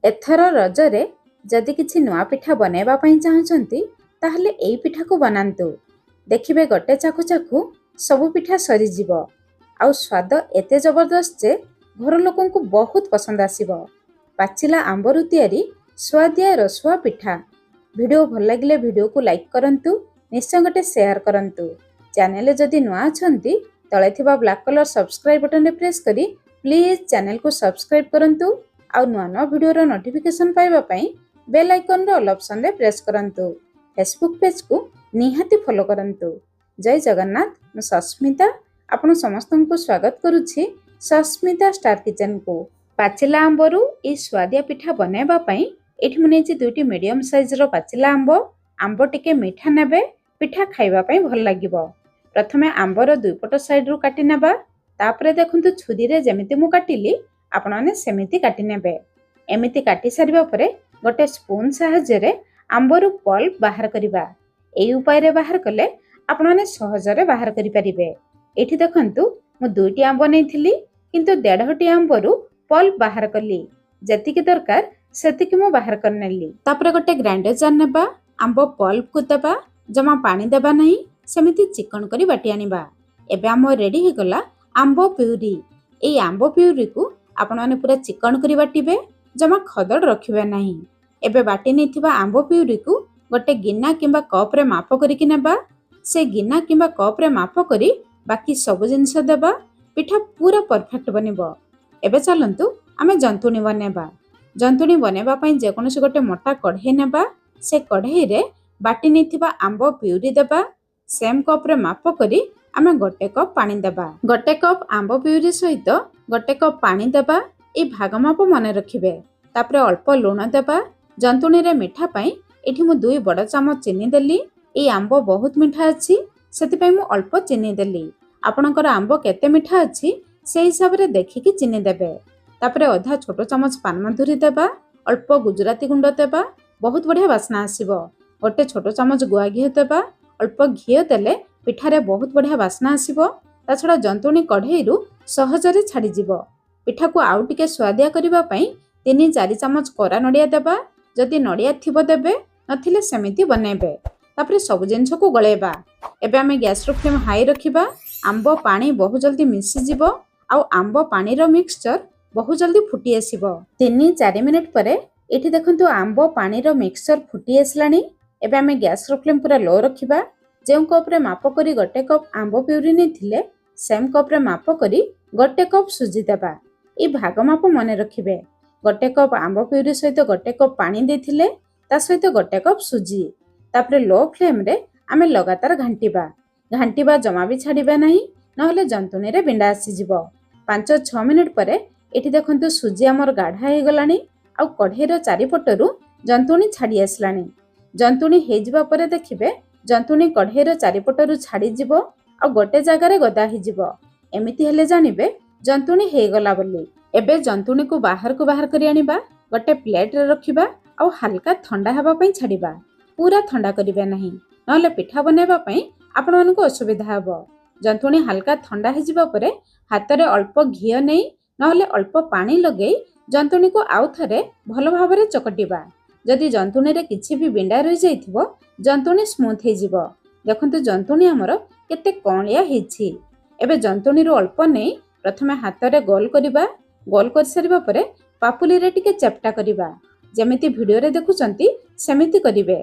एथर रजरे जदि किछि नुआ पिठा बनैबा पई चाहुचंती ताहले एई पिठा को बनांतु। देखिबे गोटे चाकु चाकु सब पिठा सरी जिवो आउ स्वाद एते जबरदस्त जे घर लोकन को बहुत पसंद आसीबो। पाचिला आंबरु तयारी स्वादिया रसुआ पिठा। वीडियो भल लागिले वीडियो को लाइक करंतु, निश्चय गोटे शेयर करंतु। चैनल जदि नुआ अछंती तळे थिबा ब्लैक कलर सब्सक्राइब बटन रे प्रेस करी प्लीज चैनल को सब्सक्राइब करंतु आउ नुआ नुआ वीडियो रो नोटिफिकेशन पाइबा पई बेल आइकन रो ऑल ऑप्शन रे प्रेस करंतु। फेसबुक पेज को निहाती फॉलो करंतु। जय जगन्नाथ। मु सस्मिता आपण समस्तन को स्वागत करूछि सस्मिता स्टार किचन को। पाचिला आंबरू ए स्वादिया पिठा बनैबा पई एठी मु नेछि दुटी मीडियम साइज रो पाचिला आंब टिके मीठा नेबे पिठा खाइबा पई भल लागिबो। प्रथमे आंबर दुई पट साइड रु काटी नेबा, तापरे देखंतु छुरी रे जेमिति मु काटिली आपण माने सेमिति काटी नेबे। एमिति काटी सारिबा परे गोटे स्पून सहाय्य रे आंबरू पल्प बाहर करिबा। एई उपाय रे बाहर कले आपण माने सहज रे बाहर करि परिबे। एठी देखंतु मु दुईटी आंब नेइथिली किंतु 1.5टी आंबरू पल्प बाहर कली। जतिकी दरकार सेतिकी मु बाहर करनेली। तापरे गोटे ग्राइंडर जार नेबा, आंब पल्प को देबा, जमा पानी देबा नहीं, सेमिति चिकन करी बाटी आनिबा। एबे आम रेडी हे गला आंब प्यूरी। एई आंब प्यूरी को आपण माने पूरा चिकन करी बाटिबे, जमा खदड़ रखिबे नहीं। एबे बाटी नेथिबा आंब प्यूरी को गोटे गिना किंबा कप रे माप करिकि नेबा। से गिना किंबा कप रे माप करी बाकी सब जिनिस देबा। पिठा पूरा परफेक्ट बनिबो। एबे चलंतु आमे जंतुणी बनेबा। जंतुणी बनेबा पई जे कोनोसी गोटे मोटा कढ़ई नेबा। से कढ़ई रे बाटी नेथिबा आंब प्यूरी देबा। सेम कप रे माप करी आमे गोटे कप पानी देबा। गोटे कप आंब प्यूरी सहित गोटे कप पानी देबा। ए भाग माप मने रखिबे। तापरे अल्प लूण देबा। जंतुणी रे मिठा पई एठी मु 2 बड़ चामच चीनी देली। ए आंब बहुत मिठा अछि सेति पई मु अल्प चीनी देली। आपणकर आंब केते मिठा अछि से हिसाब रे देखिकी चीनी देबे। तापरे आधा छोटो चामच पानमधुरी देबा। अल्प गुजराती गुंड देबा। बहुत बढ़िया बास्ना आसीबो। गोटे छोटो चामच गुआ घी देबा। अल्प घी देले पिठारे बहुत बढ़िया बास्ना आसीबो। ता छडा जंतुणी कढ़ई रु सहजरे छाडी जिवो। पिठा को आउ टिके स्वादिया करिबा पई 3-4 चामच कोरा नडिया देबा। जदि नडिया थिबो देबे, नथिले सेमिति बनेबे। तापरे सब जिंस को गळेबा। एबे आमे गैस रो फ्लेम हाई रखिबा। आंब पानी बहुत जल्दी मिसी जिवो आउ आंब पानी रो मिक्सचर बहुत जल्दी फुटी आसीबो। 3-4 मिनिट परे एठी देखंतु आंब पानी रो मिक्सचर फुटी आसलानी। एबे आमे गैस रो फ्लेम पूरा लो रखिबा। जेउ कप रे माप करी गोटे कप आंब प्यूरी नेथिले सेम कप रे माप करी गोटे कप सुजी देबा। ए भाग माप मने रखिबे। गोटे कप आंब प्यूरी सहित गोटे कप पानी देथिले ता सहित गोटे कप सुजी। तापरे लो फ्लेम रे आमे लगातार घांटीबा जमा भी छाड़िबा नहीं, नहले जंतुणी रे बिंडा आसी जिवो। 5-6 मिनिट परे एठी देखंतु सुजी हमर गाढ़ा हे गलानी आ कढ़ई रो चारिपटरु जंतुणी छाड़ी आसलानी। जंतुणी हे जिबा परे देखिबे जंतुणी कढ़ई रो चारिपटरु छाड़ी जिवो आ गोटे जगह रे गदा हे जिवो। एमिति हेले जानिबे जंतुणी हे गला बोली। एबे जंतुणी को बाहर करी आनिबा। गोटे प्लेट रे रखिबा आ हल्का ठंडा हेबा पई छाड़िबा। पूरा ठंडा करिबे नहीं, नहले पिठा बनेबा पई आपण मानको असुविधा हेबो। जंतुणी हल्का ठंडा हे जिबा परे हाथ रे अल्प घी नै नहले अल्प पानी लगेई जंतुणी को आउ थरे भलो भाबरे चकटिबा। जदि जंतुणी रे किछि भी बिंडा रहि जाइथिबो जंतुणी स्मूथ हे जिवो। देखंतु जंतुणी हमर केते कोणिया हेछि। एबे जंतुणी रो अल्प नै प्रथमे हाथ रे गोल करिबा। गोल कर सारिबा परे पापुली रे टिके चेप्टा करिबा। जेमिति वीडियो रे देखुचंती सेमिति करिवे।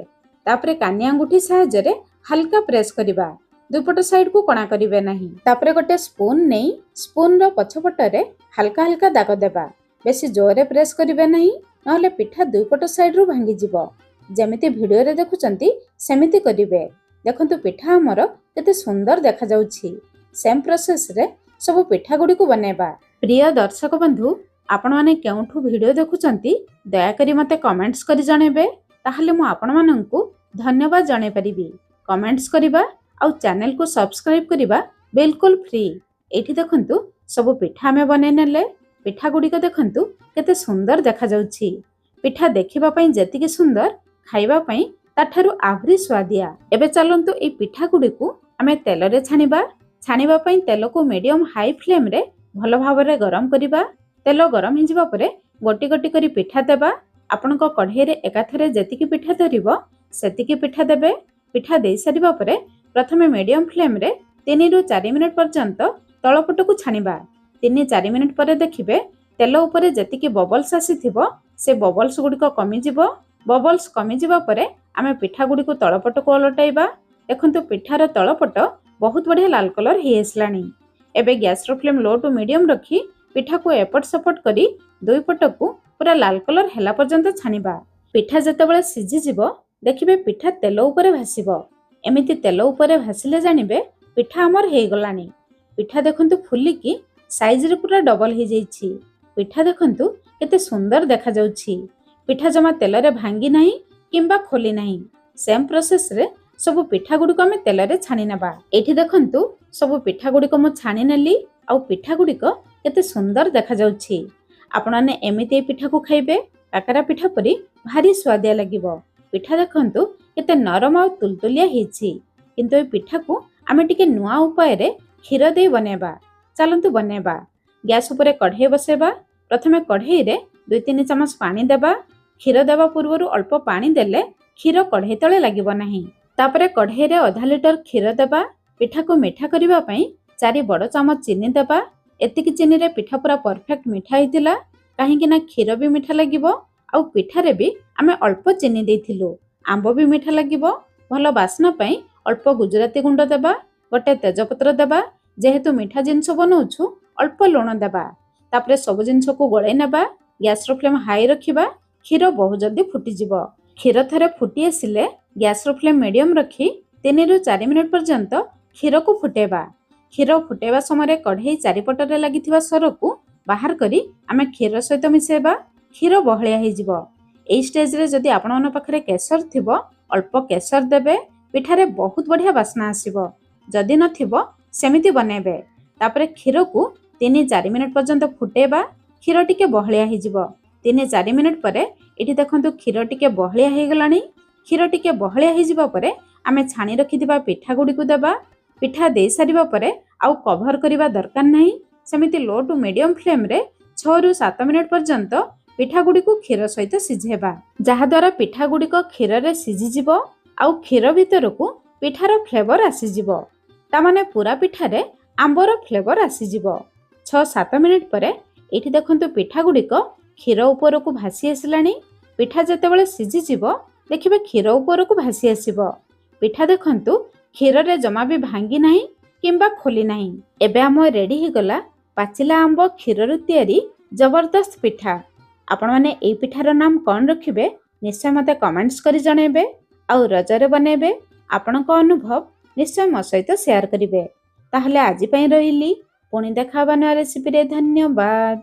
तापरे कानी अंगूठी सहाय्य रे हल्का प्रेस करिबा। दुपट साइड को कणा करिवे नहीं। तापरे गोटे स्पून नै स्पून रो पछपट रे हल्का हल्का दाग देबा। बेसी जोरे प्रेस करिवे नहीं, नहले पिठा दुपट साइड रु भांगी जिवो। जेमिति वीडियो रे देखुचंती सेमिति करिवे। देखंतु पिठा हमर केते सुंदर देखा जाउछि। सेम प्रोसेस रे सब पिठा गुडी को बनेबा। प्रिय दर्शक बंधु, आपण माने केउठु वीडियो देखुचंती दया करी मते कमेंट्स करी जणेबे। ताहले मु आपण माननकु धन्यवाद जणे परिबी। कमेंट्स करिबा आउ चैनल को सब्सक्राइब करिबा बिल्कुल फ्री। एठी देखंतु सब पिठा में बनै नेले। पिठा गुडी को देखंतु केते सुंदर देखा जाउछि। पिठा देखिबा पई जेतिके सुंदर, खाइबा पई ताठारु आहुरी स्वादिया। एबे चलंतु ए पिठा गुडी को आमे तेल रे छानिबा पई तेल को मीडियम हाई फ्लेम रे भलो भाबरे गरम करिबा। तेल गरम हिजिबा परे ଗୋଟି ଗୋଟି କରି ପିଠା ଦେବା। ଆପଣଙ୍କ କଢ଼େଇରେ ଏକାଥରେ ଯେତିକି ପିଠା ଧରିବ ସେତିକି ପିଠା ଦେବେ। ପିଠା ଦେଇ ସାରିବା ପରେ ପ୍ରଥମେ ମିଡିୟମ୍ ଫ୍ଲେମ୍ରେ 3ରୁ 4 ମିନିଟ୍ ପର୍ଯ୍ୟନ୍ତ ତଳପଟକୁ ଛାଣିବା। 3-4 ମିନିଟ୍ ପରେ ଦେଖିବେ ତେଲ ଉପରେ ଯେତିକି ବବଲ୍ସ ଆସିଥିବ ସେ ବବଲ୍ସ ଗୁଡ଼ିକ କମିଯିବ। ବବଲ୍ସ କମିଯିବା ପରେ ଆମେ ପିଠା ଗୁଡ଼ିକୁ ତଳପଟକୁ ଓଲଟାଇବା। ଦେଖନ୍ତୁ ପିଠାର ତଳପଟ ବହୁତ ବଢ଼ିଆ ଲାଲ କଲର୍ ହେଇ ଆସିଲାଣି। ଏବେ ଗ୍ୟାସ୍ର ଫ୍ଲେମ୍ ଲୋ ଟୁ ମିଡିୟମ୍ ରଖି ପିଠାକୁ ଏପଟ ସେପଟ କରି ଦୁଇ ପଟକୁ ପୁରା ଲାଲ କଲର୍ ହେଲା ପର୍ଯ୍ୟନ୍ତ ଛାଣିବା। ପିଠା ଯେତେବେଳେ ସିଝିଯିବ ଦେଖିବେ ପିଠା ତେଲ ଉପରେ ଭାସିବ। ଏମିତି ତେଲ ଉପରେ ଭାସିଲେ ଜାଣିବେ ପିଠା ଆମର ହେଇଗଲାଣି। ପିଠା ଦେଖନ୍ତୁ ଫୁଲିକି ସାଇଜରେ ପୁରା ଡବଲ ହେଇଯାଇଛି। ପିଠା ଦେଖନ୍ତୁ କେତେ ସୁନ୍ଦର ଦେଖାଯାଉଛି। ପିଠା ଜମା ତେଲରେ ଭାଙ୍ଗି ନାହିଁ କିମ୍ବା ଖୋଲି ନାହିଁ। ସେମ୍ ପ୍ରୋସେସରେ ସବୁ ପିଠା ଗୁଡ଼ିକ ଆମେ ତେଲରେ ଛାଣି ନେବା। ଏଇଠି ଦେଖନ୍ତୁ ସବୁ ପିଠା ଗୁଡ଼ିକ ମୁଁ ଛାଣି ନେଲି ଆଉ ପିଠା ଗୁଡ଼ିକ କେତେ ସୁନ୍ଦର ଦେଖାଯାଉଛି। ଆପଣମାନେ ଏମିତି ଏ ପିଠାକୁ ଖାଇବେ କାକରା ପିଠା ପରି ଭାରି ସୁଆଦିଆ ଲାଗିବ। ପିଠା ଦେଖନ୍ତୁ କେତେ ନରମ ଆଉ ତୁଲତୁଲିଆ ହେଇଛି। କିନ୍ତୁ ଏ ପିଠାକୁ ଆମେ ଟିକେ ନୂଆ ଉପାୟରେ କ୍ଷୀର ଦେଇ ବନେଇବା। ଚାଲନ୍ତୁ ବନେଇବା। ଗ୍ୟାସ୍ ଉପରେ କଢ଼େଇ ବସାଇବା। ପ୍ରଥମେ କଢ଼େଇରେ 2-3 ଚାମଚ ପାଣି ଦେବା। କ୍ଷୀର ଦେବା ପୂର୍ବରୁ ଅଳ୍ପ ପାଣି ଦେଲେ କ୍ଷୀର କଢ଼େଇ ତଳେ ଲାଗିବ ନାହିଁ। ତାପରେ କଢ଼େଇରେ 1/2 ଲିଟର କ୍ଷୀର ଦେବା। ପିଠାକୁ ମିଠା କରିବା ପାଇଁ 4 ବଡ଼ ଚାମଚ ଚିନି ଦେବା। ଏତିକି ଚିନିରେ ପିଠା ପୁରା ପରଫେକ୍ଟ ମିଠା ହେଇଥିଲା। କାହିଁକି ନା କ୍ଷୀର ବି ମିଠା ଲାଗିବ ଆଉ ପିଠାରେ ବି ଆମେ ଅଳ୍ପ ଚିନି ଦେଇଥିଲୁ। ଆମ୍ବ ବି ମିଠା ଲାଗିବ। ଭଲ ବାସ୍ନା ପାଇଁ ଅଳ୍ପ ଗୁଜୁରାତି ଗୁଣ୍ଡ ଦେବା। ଗୋଟେ ତେଜପତ୍ର ଦେବା। ଯେହେତୁ ମିଠା ଜିନିଷ ବନଉଛୁ ଅଳ୍ପ ଲୁଣ ଦେବା। ତାପରେ ସବୁ ଜିନିଷକୁ ଗୋଳେଇ ନେବା। ଗ୍ୟାସ୍ର ଫ୍ଲେମ୍ ହାଇ ରଖିବା। କ୍ଷୀର ବହୁ ଜଲ୍ଦି ଫୁଟିଯିବ। କ୍ଷୀର ଥରେ ଫୁଟି ଆସିଲେ ଗ୍ୟାସ୍ର ଫ୍ଲେମ୍ ମିଡିୟମ୍ ରଖି 3ରୁ 4 ମିନିଟ୍ ପର୍ଯ୍ୟନ୍ତ କ୍ଷୀରକୁ ଫୁଟେଇବା। କ୍ଷୀର ଫୁଟେଇବା ସମୟରେ କଢ଼େଇ ଚାରିପଟରେ ଲାଗିଥିବା ସରକୁ ବାହାର କରି ଆମେ କ୍ଷୀର ସହିତ ମିଶାଇବା। କ୍ଷୀର ବହଳିଆ ହେଇଯିବ। এই ଷ୍ଟେଜ୍ରେ ଯଦି ଆପଣମାନଙ୍କ ପାଖରେ କେଶର ଥିବ ଅଳ୍ପ କେଶର ଦେବେ। ପିଠାରେ ବହୁତ ବଢ଼ିଆ ବାସ୍ନା ଆସିବ। ଯଦି ନଥିବ ସେମିତି ବନେଇବେ। ତାପରେ କ୍ଷୀରକୁ 3-4 ମିନିଟ୍ ପର୍ଯ୍ୟନ୍ତ ଫୁଟେଇବା। କ୍ଷୀର ଟିକେ ବହଳିଆ ହେଇଯିବ। 3-4 ମିନିଟ୍ ପରେ ଏଠି ଦେଖନ୍ତୁ କ୍ଷୀର ଟିକେ ବହଳିଆ ହେଇଗଲାଣି। କ୍ଷୀର ଟିକେ ବହଳିଆ ହେଇଯିବା ପରେ ଆମେ ଛାଣି ରଖିଥିବା ପିଠା ଗୁଡ଼ିକୁ ଦେବା। ପିଠା ଦେଇ ସାରିବା ପରେ ଆଉ କଭର କରିବା ଦରକାର ନାହିଁ। ସେମିତି ଲୋ ଟୁ ମିଡିୟମ୍ ଫ୍ଲେମ୍ରେ 6ରୁ 7 ମିନିଟ୍ ପର୍ଯ୍ୟନ୍ତ ପିଠା ଗୁଡ଼ିକୁ କ୍ଷୀର ସହିତ ସିଝେଇବା। ଯାହାଦ୍ୱାରା ପିଠା ଗୁଡ଼ିକ କ୍ଷୀରରେ ସିଝିଯିବ ଆଉ କ୍ଷୀର ଭିତରକୁ ପିଠାର ଫ୍ଲେଭର ଆସିଯିବ। ତାମାନେ ପୁରା ପିଠାରେ ଆମ୍ବର ଫ୍ଲେଭର ଆସିଯିବ। 6-7 ମିନିଟ୍ ପରେ ଏଇଠି ଦେଖନ୍ତୁ ପିଠା ଗୁଡ଼ିକ କ୍ଷୀର ଉପରକୁ ଭାସି ଆସିଲାଣି। ପିଠା ଯେତେବେଳେ ସିଝିଯିବ ଦେଖିବେ କ୍ଷୀର ଉପରକୁ ଭାସି ଆସିବ। ପିଠା ଦେଖନ୍ତୁ କ୍ଷୀରରେ ଜମା ବି ଭାଙ୍ଗି ନାହିଁ କିମ୍ବା ଖୋଲି ନାହିଁ। ଏବେ ଆମ ରେଡି ହେଇଗଲା ପାଚିଲା ଆମ୍ବ କ୍ଷୀରରୁ ତିଆରି ଜବରଦସ୍ତ ପିଠା। ଆପଣମାନେ ଏଇ ପିଠାର ନାମ କ'ଣ ରଖିବେ ନିଶ୍ଚୟ ମୋତେ କମେଣ୍ଟସ୍ କରି ଜଣାଇବେ। ଆଉ ରଜରେ ବନେଇବେ। ଆପଣଙ୍କ ଅନୁଭବ ନିଶ୍ଚୟ ମୋ ସହିତ ସେୟାର କରିବେ। ତାହେଲେ ଆଜି ପାଇଁ ରହିଲି। ପୁଣି ଦେଖା ହେବା ନୂଆ ରେସିପିରେ। ଧନ୍ୟବାଦ।